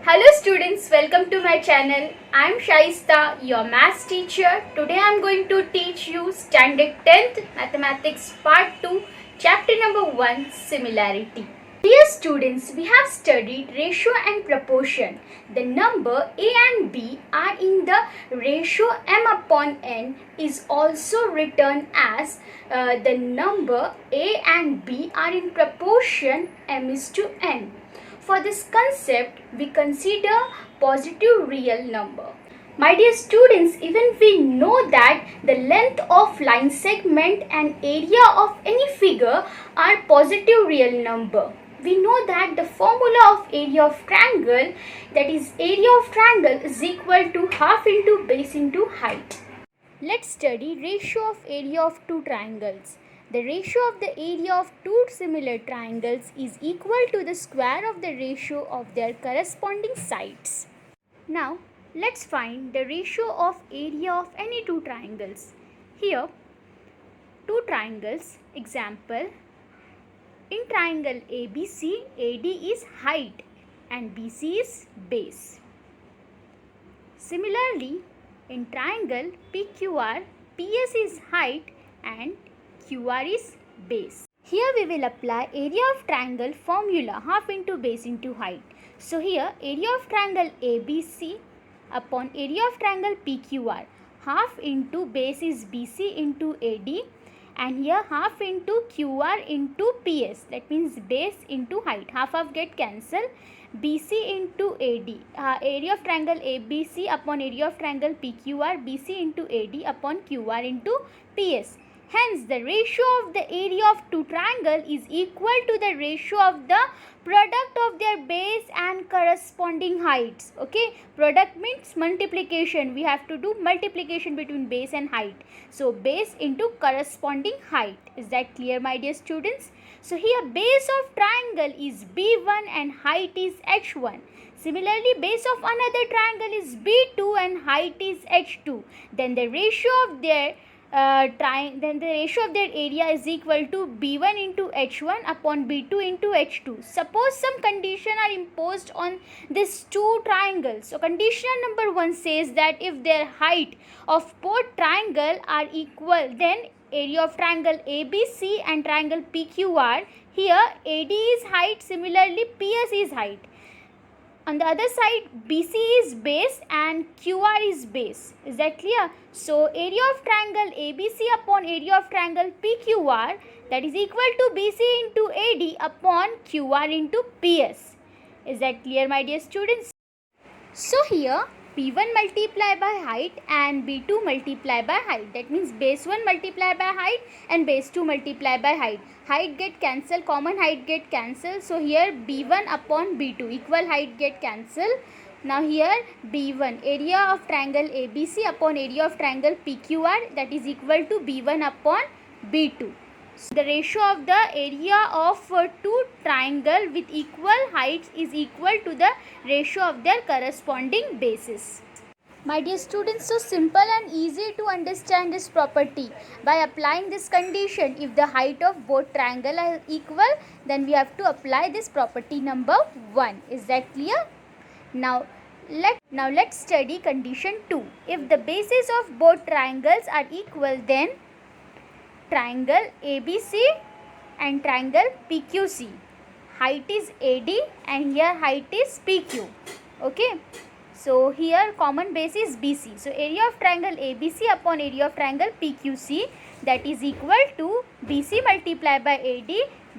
Hello students, welcome to my channel. I am Shaista, your maths teacher. Today I am going to teach you standard 10th mathematics part 2, chapter number 1, similarity. Dear students, we have studied ratio and proportion. The number a and b are in the ratio m upon n is also written as the number a and b are in proportion m is to n. For this concept, we consider positive real number. My dear students, even we know that the length of line segment and area of any figure are positive real number. We know that the formula of area of triangle, that is area of triangle is equal to half into base into height. Let's study ratio of area of two triangles. The ratio of the area of two similar triangles is equal to the square of the ratio of their corresponding sides. Now, let's find the ratio of area of any two triangles. Here, two triangles, example, in triangle ABC, AD is height and BC is base. Similarly, in triangle PQR, PS is height and QR is base. Here we will apply area of triangle formula half into base into height. So here area of triangle ABC upon area of triangle PQR, half into base is BC into AD, and here half into QR into PS, that means base into height, half get cancelled. BC into AD, area of triangle ABC upon area of triangle PQR, BC into AD upon QR into PS. Hence, the ratio of the area of two triangles is equal to the ratio of the product of their base and corresponding heights. Okay, product means multiplication. We have to do multiplication between base and height. So, base into corresponding height. Is that clear, my dear students? So, here base of triangle is B1 and height is H1. Similarly, base of another triangle is B2 and height is H2. Then the ratio of their area is equal to B1 into H1 upon B2 into H2. Suppose some condition are imposed on these two triangles. So condition number 1 says that if their height of both triangle are equal, then area of triangle ABC and triangle PQR, here AD is height, similarly PS is height. On the other side, BC is base and QR is base. Is that clear? So, area of triangle ABC upon area of triangle PQR, that is equal to BC into AD upon QR into PS. Is that clear, my dear students? So, here B1 multiply by height and B2 multiply by height. That means base 1 multiply by height and base 2 multiply by height. Height get cancelled, common height get cancelled. So here B1 upon B2, equal height get cancelled. Now here B1, area of triangle ABC upon area of triangle PQR, that is equal to B1 upon B2. So the ratio of the area of two triangle with equal heights is equal to the ratio of their corresponding bases. My dear students, so simple and easy to understand this property. By applying this condition, if the height of both triangle are equal, then we have to apply this property number 1. Is that clear? Now let's study condition 2. If the bases of both triangles are equal, then triangle ABC and triangle PQC, height is AD and here height is PQ. Okay. So here common base is BC. So area of triangle ABC upon area of triangle PQC, that is equal to BC multiplied by AD,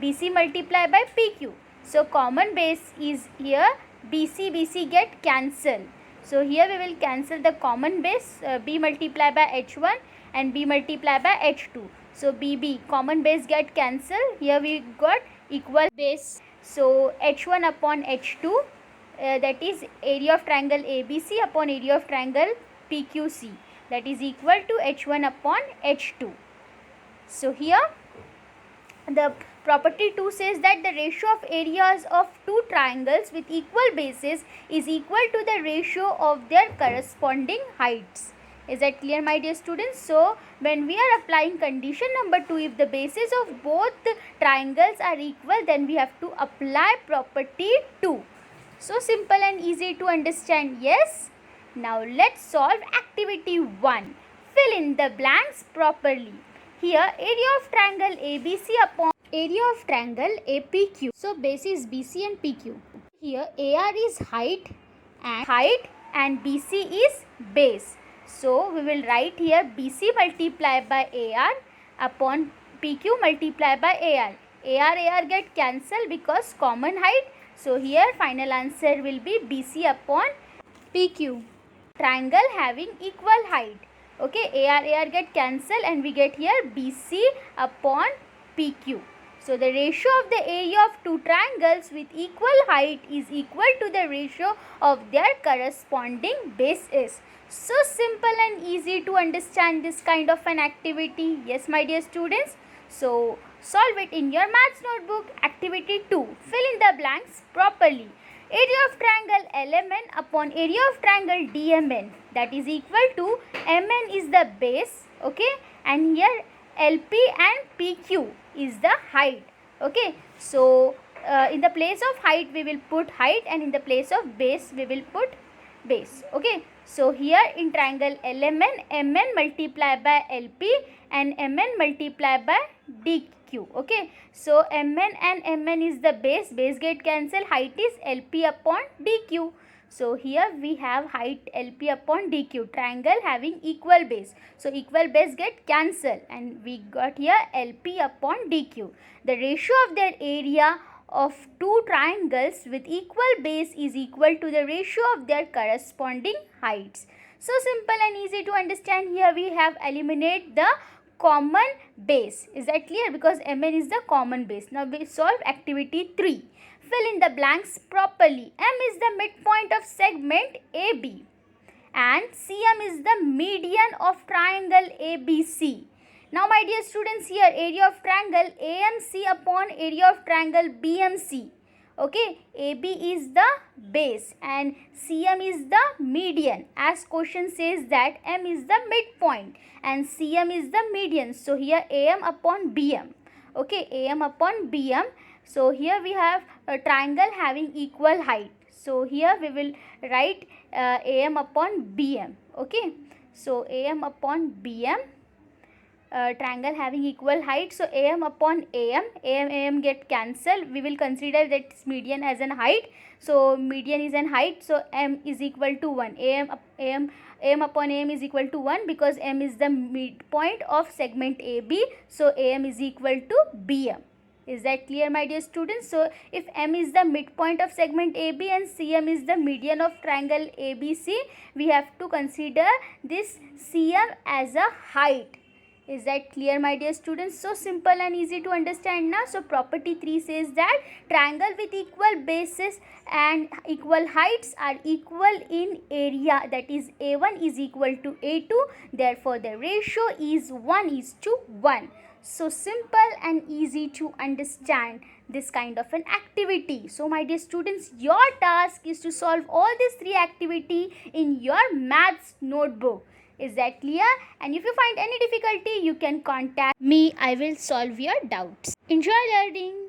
BC multiplied by PQ. So common base is here BC get cancelled. So here we will cancel the common base, B multiplied by H1 and B multiplied by H2. So BB common base get cancelled. Here we got equal base. So H1 upon H2. That is area of triangle ABC upon area of triangle PQC, that is equal to H1 upon H2. So here the property 2 says that the ratio of areas of two triangles with equal bases is equal to the ratio of their corresponding heights. Is that clear, my dear students? So when we are applying condition number 2, if the bases of both both triangles are equal, then we have to apply property 2. That is equal to ratio of areas of two triangles with equal bases is equal to the ratio of their corresponding heights. Is that clear, my dear students? So when we are applying condition number 2, if the bases of both triangles are equal, then we have to apply property 2. That is equal to ratio of areas of two triangles with equal bases is equal to the ratio of their corresponding heights. So simple and easy to understand, yes? Now let's solve activity 1. Fill in the blanks properly. Here area of triangle ABC upon area of triangle APQ. So base is BC and PQ. Here AR is height and BC is base. So we will write here BC multiplied by AR upon PQ multiplied by AR. AR get cancelled because common height. So here final answer will be BC upon PQ. Triangle having equal height. Okay, AR get cancelled and we get here BC upon PQ. So the ratio of the area of two triangles with equal height is equal to the ratio of their corresponding bases. So simple and easy to understand this kind of an activity. Yes, my dear students. So solve it in your maths notebook. Activity 2. Fill in the blanks properly. Area of triangle LMN upon area of triangle DMN, that is equal to MN is the base, okay, and here LP and PQ is the height. Okay, so in the place of height we will put height and in the place of base we will put base. Okay, so here in triangle LMN, MN multiplied by LP and MN multiplied by DQ. Okay, so MN and MN is the base get cancelled, height is LP upon DQ. So here we have height LP upon DQ, triangle having equal base. So equal base get cancelled and we got here LP upon DQ. The ratio of their area of two triangles with equal base is equal to the ratio of their corresponding heights. So simple and easy to understand. Here we have eliminate the common base. Is that clear? Because MN is the common base. Now we solve activity 3. Fill in the blanks properly. M is the midpoint of segment AB and CM is the median of triangle ABC. Now my dear students, here area of triangle AMC upon area of triangle BMC. Okay, AB is the base and CM is the median, as question says that M is the midpoint and CM is the median. So here AM upon BM. Okay, AM upon BM. So here we have a triangle having equal height. So here we will write AM upon BM. Okay, so AM upon BM. Triangle having equal height. So AM upon AM get cancelled. We will consider that median as an height. So median is an height. So M is equal to 1. AM upon AM is equal to 1 because M is the midpoint of segment AB. So AM is equal to BM. Is that clear, my dear students? So if M is the midpoint of segment AB and CM is the median of triangle ABC, we have to consider this CM as a height. Is that clear, my dear students? So simple and easy to understand now. So property 3 says that triangle with equal bases and equal heights are equal in area, that is A1 is equal to A2. Therefore the ratio is 1:1. So simple and easy to understand this kind of an activity. So my dear students, your task is to solve all these 3 activities in your maths notebook. Is that clear? And if you find any difficulty, you can contact me. I will solve your doubts. Enjoy learning.